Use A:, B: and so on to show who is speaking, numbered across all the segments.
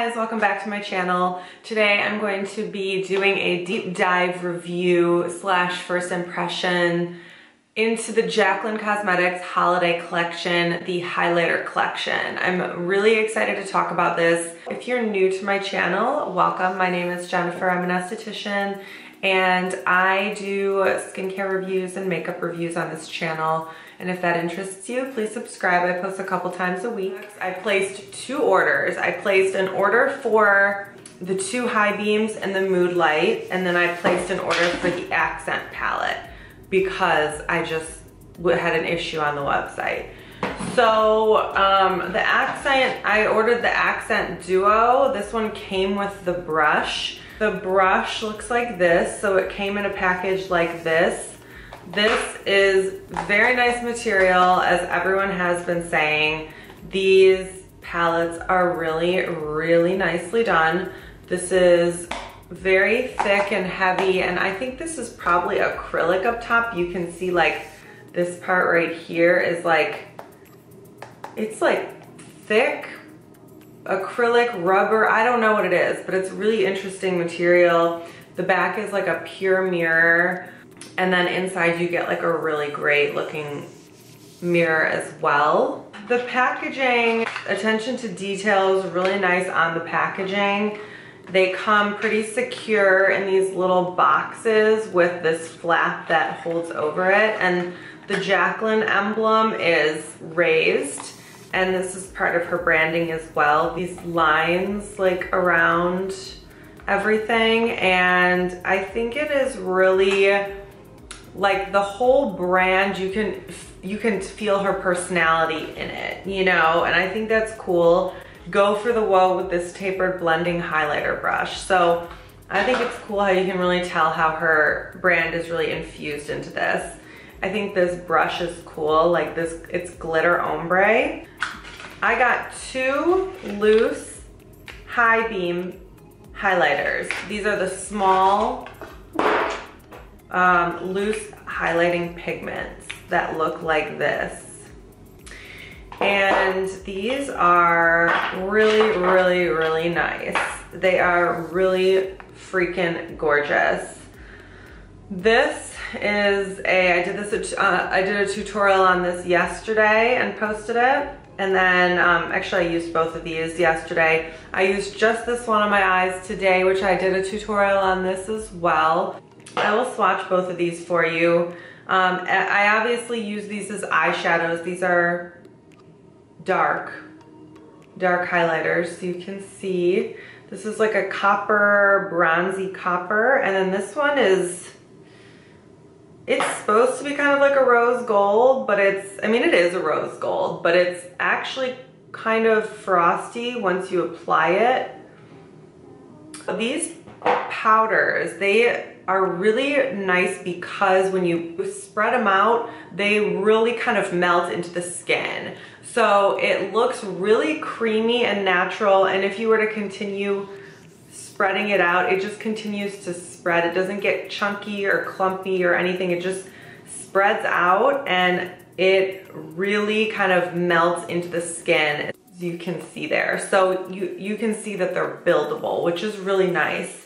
A: guys, welcome back to my channel. Today I'm going to be doing a deep dive review slash first impression into the Jaclyn Cosmetics holiday collection, the highlighter collection. I'm really excited to talk about this. If you're new to my channel, welcome. My name is Jennifer. I'm an esthetician and I do skincare reviews and makeup reviews on this channel. And if that interests you, please subscribe. I post a couple times a week. I placed two orders. I placed an order for the two high beams and the mood light, and then I placed an order for the accent palette because I just had an issue on the website. So the accent, I ordered the accent duo. This one came with the brush. The brush looks like this, so it came in a package like this. This is very nice material, as everyone has been saying. These palettes are really, really nicely done. This is very thick and heavy, and I think this is probably acrylic up top. You can see like this part right here is like, it's like thick acrylic rubber. I don't know what it is, but it's really interesting material. The back is like a pure mirror. And then inside you get like a really great looking mirror as well. The packaging, attention to detail is really nice on the packaging. They come pretty secure in these little boxes with this flap that holds over it. And the Jaclyn emblem is raised. And this is part of her branding as well. These lines like around everything. And I think it is really, like the whole brand, you can feel her personality in it, you know, and I think that's cool. Go for the whoa with this tapered blending highlighter brush. So I think it's cool how you can really tell how her brand is really infused into this. I think this brush is cool, like this, it's glitter ombre. I got two loose high beam highlighters. These are the small loose highlighting pigments that look like this. And these are really, really, really nice. They are really freaking gorgeous. This is I did a tutorial on this yesterday and posted it. And then, actually I used both of these yesterday. I used just this one on my eyes today, which I did a tutorial on this as well. I will swatch both of these for you. I obviously use these as eyeshadows. These are dark highlighters, so you can see. This is like a copper, bronzy copper, and then this one is, it's supposed to be kind of like a rose gold, but it's, I mean it is a rose gold, but it's actually kind of frosty once you apply it. These powders, they are really nice because when you spread them out, they really kind of melt into the skin. So it looks really creamy and natural, and if you were to continue spreading it out, it just continues to spread. It doesn't get chunky or clumpy or anything. It just spreads out and it really kind of melts into the skin, as you can see there. So you can see that they're buildable, which is really nice.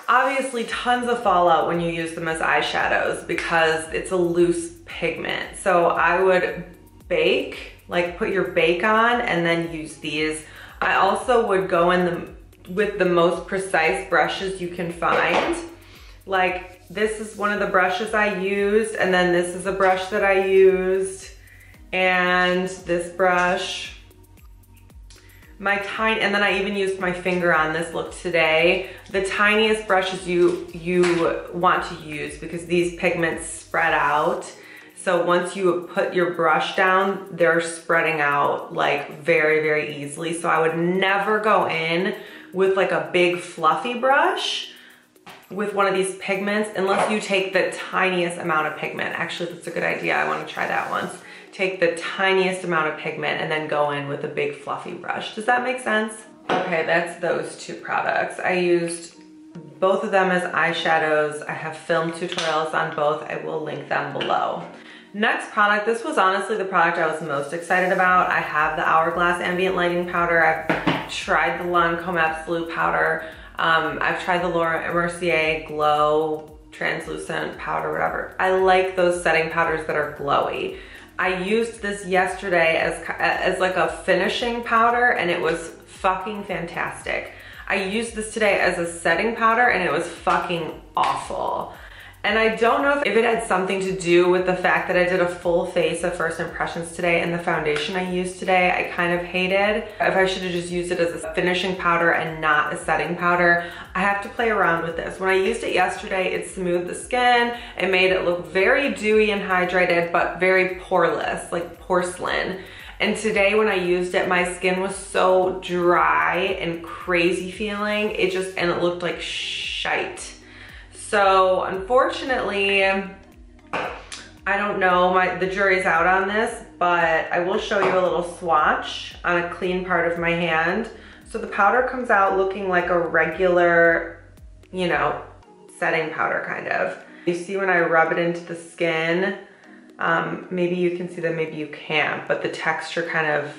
A: Obviously tons of fallout when you use them as eyeshadows because it's a loose pigment. So I would bake, like put your bake on and then use these. I also would go in with the most precise brushes you can find. Like this is one of the brushes I used, and then this is a brush that I used, and this brush. And then I even used my finger on this look today. The tiniest brushes you want to use because these pigments spread out. So once you put your brush down, they're spreading out like very, very easily. So I would never go in with like a big fluffy brush with one of these pigments unless you take the tiniest amount of pigment. Actually, that's a good idea. I want to try that once. Take the tiniest amount of pigment and then go in with a big fluffy brush. Does that make sense? Okay, that's those two products. I used both of them as eyeshadows. I have filmed tutorials on both. I will link them below. Next product, this was honestly the product I was most excited about. I have the Hourglass Ambient Lighting Powder. I've tried the Lancome Absolute powder. I've tried the Laura Mercier Glow translucent powder, whatever. I like those setting powders that are glowy. I used this yesterday as like a finishing powder, and it was fucking fantastic. I used this today as a setting powder, and it was fucking awful. And I don't know if it had something to do with the fact that I did a full face of first impressions today, and the foundation I used today I kind of hated. If I should have just used it as a finishing powder and not a setting powder. I have to play around with this. When I used it yesterday, it smoothed the skin. It made it look very dewy and hydrated, but very poreless, like porcelain. And today when I used it, my skin was so dry and crazy feeling. And it looked like shite. So unfortunately, I don't know, the jury's out on this, but I will show you a little swatch on a clean part of my hand. So the powder comes out looking like a regular, you know, setting powder kind of. You see when I rub it into the skin, maybe you can see that, maybe you can't, but the texture kind of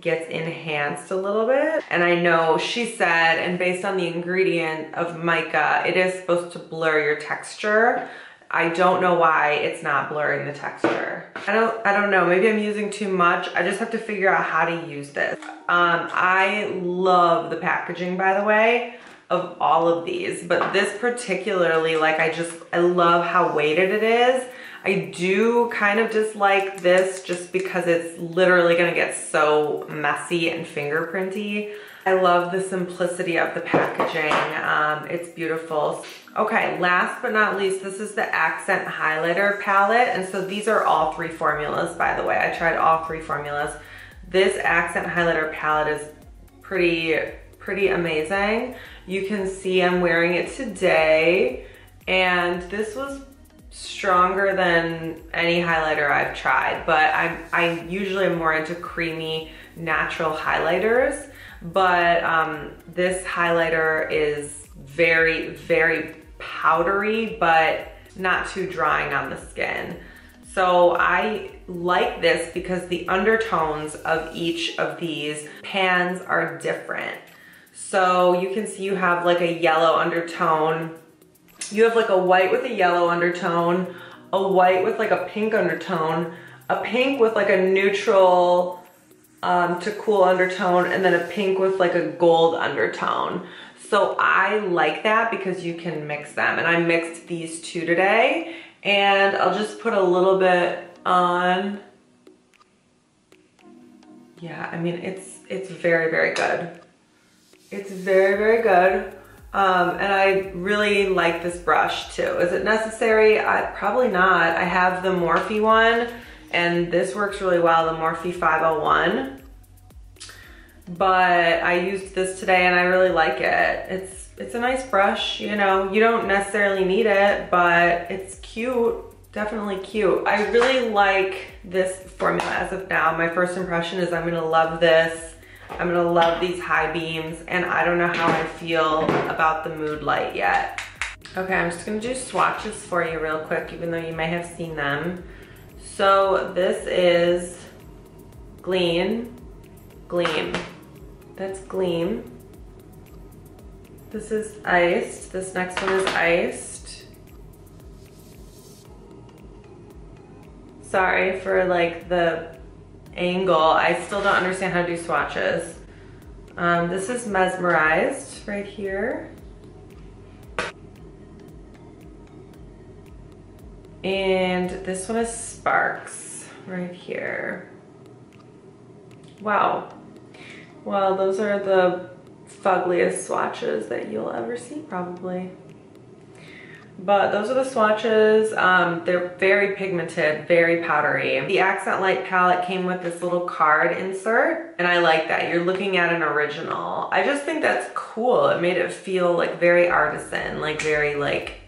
A: gets enhanced a little bit. And I know she said, and based on the ingredient of mica, it is supposed to blur your texture. I don't know why it's not blurring the texture. I don't know, maybe I'm using too much. I just have to figure out how to use this. I love the packaging, by the way, of all of these, but this particularly, like I love how weighted it is. I do kind of dislike this just because it's literally gonna get so messy and fingerprinty. I love the simplicity of the packaging. It's beautiful. Okay, last but not least, this is the Accent Highlighter Palette. And so these are all 3 formulas, by the way. I tried all 3 formulas. This Accent Highlighter Palette is pretty amazing. You can see I'm wearing it today, and this was stronger than any highlighter I've tried, but I usually am more into creamy natural highlighters, but this highlighter is very, very powdery, but not too drying on the skin. So I like this because the undertones of each of these pans are different. So you can see you have like a yellow undertone. You have like a white with a yellow undertone, a white with like a pink undertone, a pink with like a neutral to cool undertone, and then a pink with like a gold undertone. So I like that because you can mix them. And I mixed these 2 today, and I'll just put a little bit on. Yeah, I mean, it's very, very good. It's very, very good. And I really like this brush too. Is it necessary? Probably not. I have the Morphe one, and this works really well, the Morphe 501. But I used this today and I really like it. It's a nice brush, you know. You don't necessarily need it, but it's cute. Definitely cute. I really like this formula as of now. My first impression is I'm gonna love this. I'm gonna love these high beams, and I don't know how I feel about the Mood Light yet. Okay, I'm just gonna do swatches for you real quick, even though you may have seen them. So this is Gleam. That's Gleam. This is Iced. This next one is Iced. Sorry for like the angle. I still don't understand how to do swatches. This is Mesmerized right here. And this one is Sparks right here. Wow. Well, those are the fuggliest swatches that you'll ever see probably. But those are the swatches. They're very pigmented, very powdery. The Accent Light palette came with this little card insert, and I like that. You're looking at an original. I just think that's cool. It made it feel like very artisan, like very like,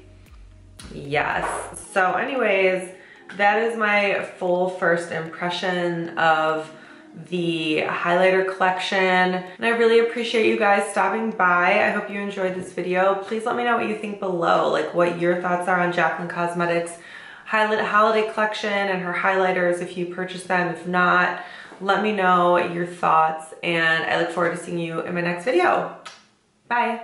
A: yes. So anyways, that is my full first impression of the highlighter collection, and I really appreciate you guys stopping by. I hope you enjoyed this video. Please let me know what you think below, like what your thoughts are on Jaclyn Cosmetics holiday collection and her highlighters, if you purchased them. If not, Let me know your thoughts, and I look forward to seeing you in my next video. Bye.